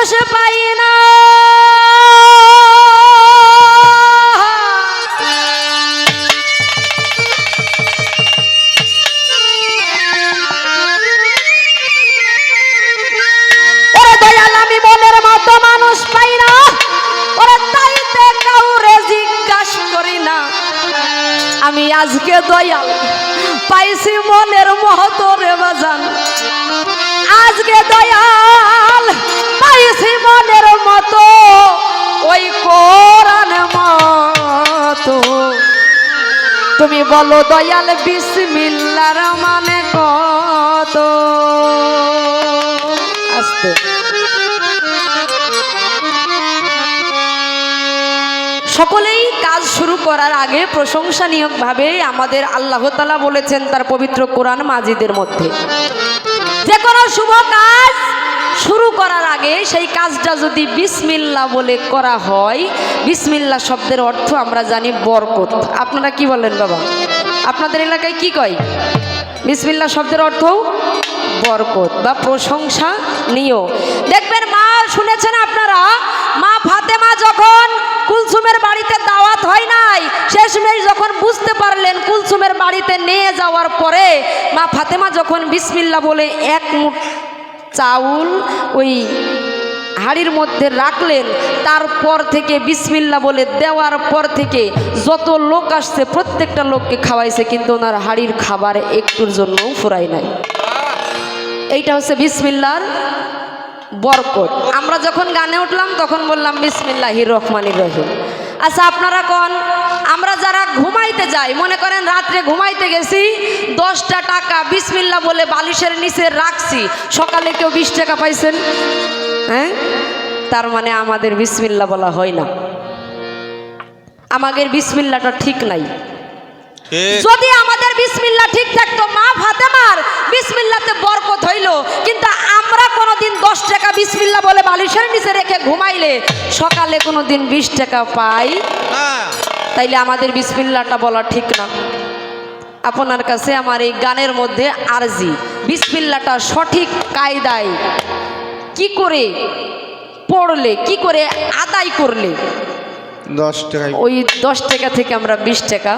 মানুষ পাই না ওরে দয়াল আমি মনের মতো মানুষ পাই না ওরে তাইতে কাউরে জিজ্ঞাসা করি না আমি আজকে দয়াল পাইছি মনের মতো রে বাজান আজকে দয়াল পাইছি মনের মতো ওই কোরআন মতো তুমি বলো দয়াল বিসমিল্লাহর মানে কত আস্তে সকলেই কাজ শুরু করার আগে প্রশংসনীয়ভাবে আমাদের আল্লাহ তাআলা বলেছেন তার পবিত্র কোরআন মাজিদের মধ্যে যে কোনো শুভ কাজ শুরু করার আগে সেই কাজটা যদি বিসমিল্লাহ বলে করা হয় বিসমিল্লাহ শব্দের অর্থ আমরা জানি বরকত আপনারা কি বলেন বাবা আপনাদের এলাকায় কি কয় বিসমিল্লাহ শব্দের অর্থ বরকত বা প্রশংসা নিও দেখবেন মা শুনেছেন আপনারা মা ফাতেমা যখন কুলসুমের বাড়িতে দাওয়াত হয় নাই শেষমেশ যখন বুঝতে পারলেন কুলসুমের বাড়িতে নিয়ে যাওয়ার পরে মা ফাতেমা যখন বিসমিল্লাহ বলে এক মুঠ চাউল ওই হাড়ির মধ্যে রাখলেন তারপর থেকে বিসমিল্লাহ বলে দেওয়ার পর থেকে যত লোক আসছে প্রত্যেকটা লোককে খাওয়াইছে কিন্তু ওনার হাড়ির খাবার একটুর জন্যও ফুরায় নাই এইটা হচ্ছে বিসমিল্লাহর বরকত আমরা যখন গানে উঠলাম তখন বললাম বিসমিল্লাহির রহমানির রহিম আচ্ছা আপনারা কোন আমরা যারা ঘুমাইতে যাই মনে করেন রাত্রে ঘুমাইতে গেছি 10টা টাকা বিসমিল্লাহ বলে বালিশের নিচে রাখছি সকালে কেউ 20 টাকা পাইছেন হ্যাঁ তার মানে আমাদের বিসমিল্লাহ বলা হয় না আমাদের বিসমিল্লাহটা ঠিক নাই যদি আমাদের বিসমিল্লাহ ঠিক থাকতো মা ফাতেমার বিসমিল্লাহতে বরকত হইল কিন্তু আমরা কোনোদিন 10 টাকা বিসমিল্লাহ বলে বালিশের নিচে রেখে ঘুমাইলে সকালে কোনোদিন 20 টাকা পাই তাইলে আমাদের বিসমিল্লাহটা বলা ঠিক না আপনার কাছে আমার এই গানের মধ্যে আরজি বিসমিল্লাহটা সঠিক কায়দায় কি করে পড়লে কি করে আদায় করলে 10 টাকা ওই 10 টাকা থেকে আমরা 20 টাকা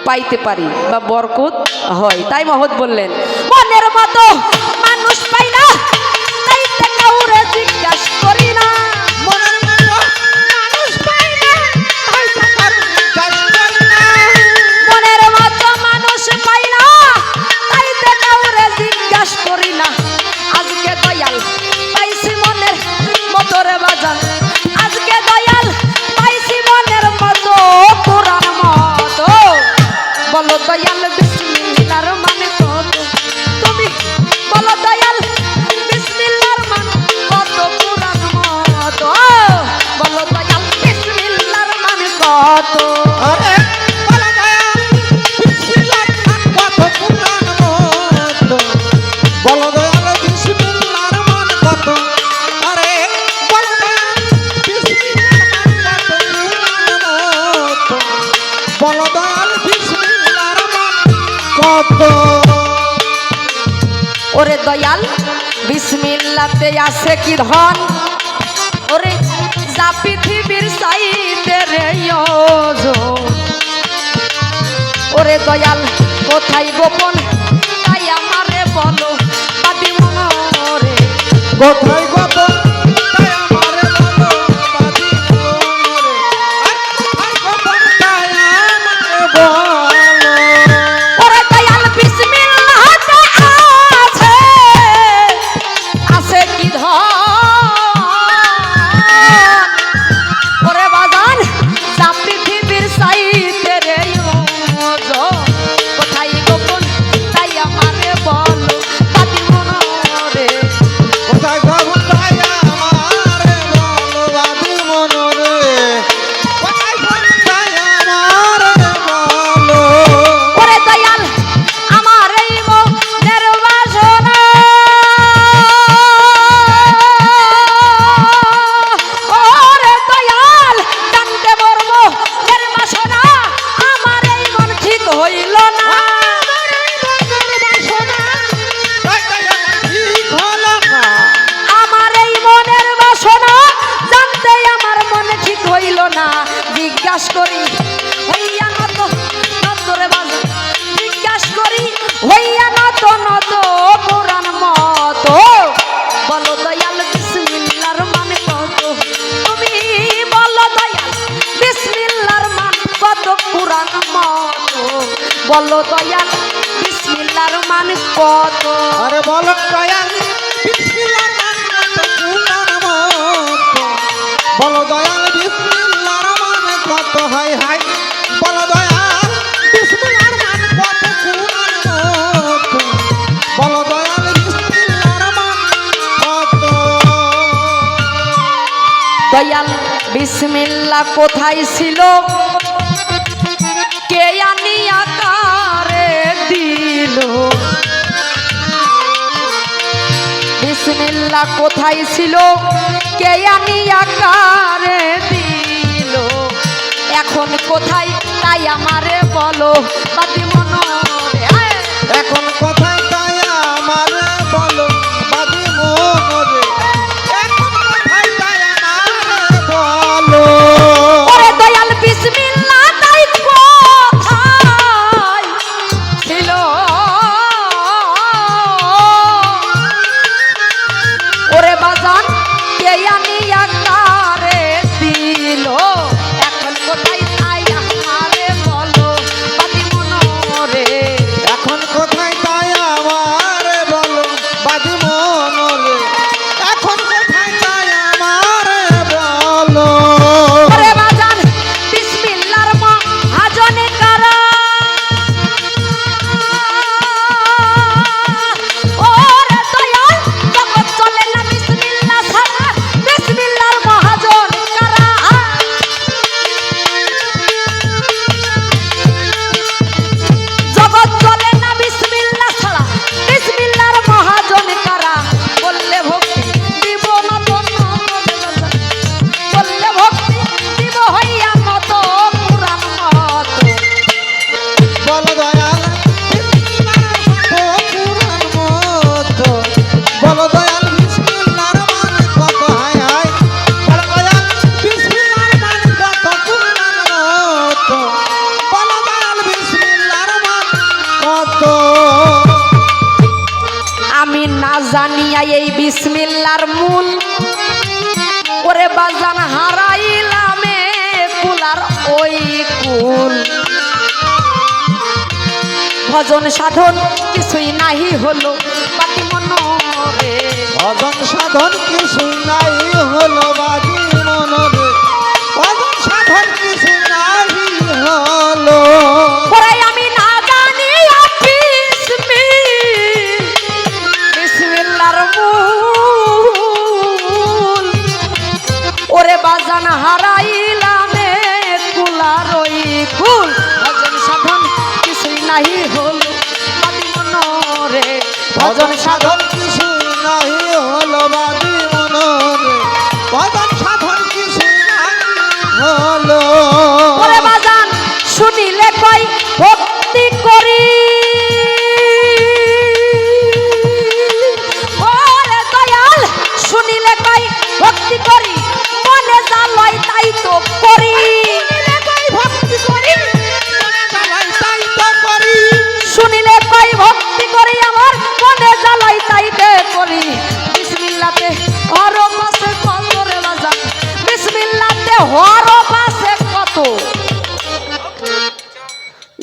পাইতে পারি বা বরকত হয় তাই মহৎ বললেন মনের মতো মানুষ পাই না তাইতে কাউরে জিজ্ঞাসা করি না মনের মতো মানুষ পাই না তাইতে কাউরে জিজ্ঞাসা করি না মনের মতো মানুষ পাই না তাইতে কাউরে জিজ্ঞাসা করি না আজকে দয়াল পাইছি মনের মতো রে বাজান আজকে দয়াল পাইছি মনের মতো কোরআন মতো বলো দয়াল বিসমিল্লাহর মানে কত তুমি বলো দয়াল বিসমিল্লাহর মানে কত কোরআন মতো বলো দয়াল বিসমিল্লাহর মানে কত আরে বলা যায় বিসমিল্লাহর কত কোরআন মতো বলো দয়াল বিসমিল্লাহর মান কত আরে বলা যায় বিসমিল্লাহর মান কত বলো দয়াল বিসমিল্লাহর মান কত ওরে দয়াল বিসমিল্লাতে আছে কি ধন ওরে যা পৃথিবীর চাইতে রে ওরে দয়াল কোথায় গোপন তাই আমারে বলো বাদি মনরে কোথায় গোপন তাই আমারে বলো বাদি মনরে কোথায় গোপন তাই আমারে বলো ওরে দয়াল বিসমিল্লাহতে আছে আছে কি ধন ওরে বাজান যা পৃথিবীর চাইতে রে কোথায় গোপন তাই আমারে বলো বাদি মনরে কোথায় গোপন তাই আমারে বলো বাদি মনরে কোথায় গোপন তাই আমারে বলো ওরে দয়াল আমার এই মনের বাসনা ওরে দয়াল জানতে বলবো এর বাসনা আমার এই মন ঠিক হইল না তাই আমার ঠিক হলো না আমার এই মনের জিজ্ঞাসা করি হইয়া নত নত রে বাজান জিজ্ঞাসা করি হইয়া নত নত কোরআন মতো বলো দয়াল বিসমিল্লাহর মানে কত তুমি বলো দয়াল বিসমিল্লাহর মান কত কোরআন মতো বলো দয়াল বিসমিল্লাহর মান কত আরে বলো দয়াল বিসমিল্লাহর মান কত কুরআন মতো বলো দয়াল বিসমিল্লাহর মান কত হাই হাই বলো দয়াল বিসমিল্লাহর মান কত কুরআন মতো বলো দয়াল বিসমিল্লাহর মান কত দয়াল বিসমিল্লাহ কোথায় ছিল কে আনি আকারে দিল বিসমিল্লাহ কোথায় ছিল কে আনি আকারে দিল এখন কোথায় তাই আমারে বলো বাতি মনোরে এখন কোথায় তাই আমার বলো বাদি মনোরে এখন কোথায় তাই আমার বলো ওরে দয়াল বিসমিল্লাহ তাই কোথায় ছিল ওরে বাজান কে আনি আকারে দিল এখন কোথায় তাই আমারে বলো বাতি মনোরে এখন কোথায় তাই আমার বলো বাদি মনোরে এখন কোথায় তাই আমার বলো ওরে বাজান বিসমিল্লাহর মহাজনে কারা ওরে দয়াল জগৎ চলে না বিসমিল্লাহ ছাড়া বিসমিল্লাহর মহাজন কারা জগৎ চলে না বিসমিল্লাহ ছাড়া বিসমিল্লাহর মহাজন কারা বললে ভক্তি দিব না তো বললে ভক্তি দিব হইয়া মত পুরাণ মত বলো দয়াল বিসমিল্লাহর কুরআন মতো বলো দয়াল বিসমিল্লাহর মান কত হাই হাই বলো দয়াল বিসমিল্লাহর মান কত কুরআন মতো বলো দয়াল বিসমিল্লাহর মান কত আমি না জানিয়া এই বিসমিল্লাহর মূল ওরে বাজান হারাইলামে কুলার ওই কুল ভজন সাধন কিছুই নাহি হলো বাতি মনোরে ভজন সাধন কিছুই নাই হলো বাদি মনোরে ভজন সাধন কিছুই নাই হলো ওরে আমি না জানিয়া বিসমিল্লাহর মূল ওরে বাজান হারাইলামে কুলার ওই কুল ভজন সাধন কিছুই নাহি হলো বাতি মনোরে ভজন সাধন কিছুই নাই হলো বাদি মনোরে ভজন সাধন কিছুই নাই হলো ওরে বাজান শুনিলে কই ভক্তি করি ওরে দয়াল শুনিলে কই ভক্তি করি মনে যা লয় তাই তো করি ভক্তি করি মনে জ্বালাই তাই তো করি শুনিলে কই ভক্তি করি আমার মনে যা লয় তাই তে করি বিসমিল্লাতে হর পাশে কত রে বাজান বিসমিল্লাতে হর পাশে কত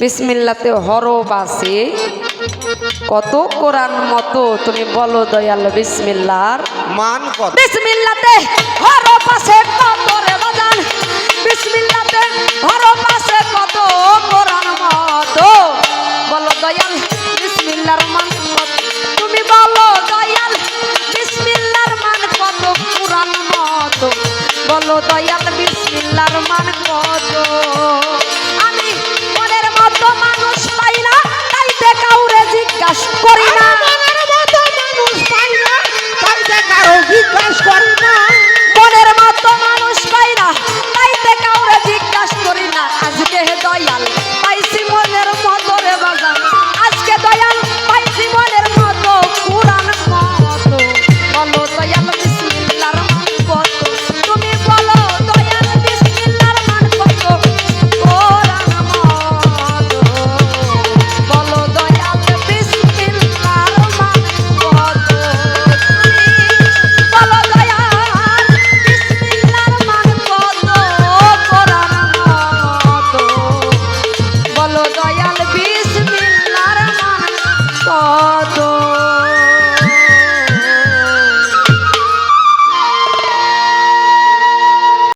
বিসমিল্লাতে হরফ আছে কত কোরআন মতো তুমি বলো দয়াল বিসমিল্লাহর মান কত বিসমিল্লাতে হরফ আছে কত রে বাজান বিসমিল্লাতে হরফ আছে কত কোরআন মতো বলো দয়াল বিসমিল্লাহর মান কত তুমি বলো দয়াল বিসমিল্লাহর মান কত কোরআন মতো বলো দয়াল বিসমিল্লাহর মান কত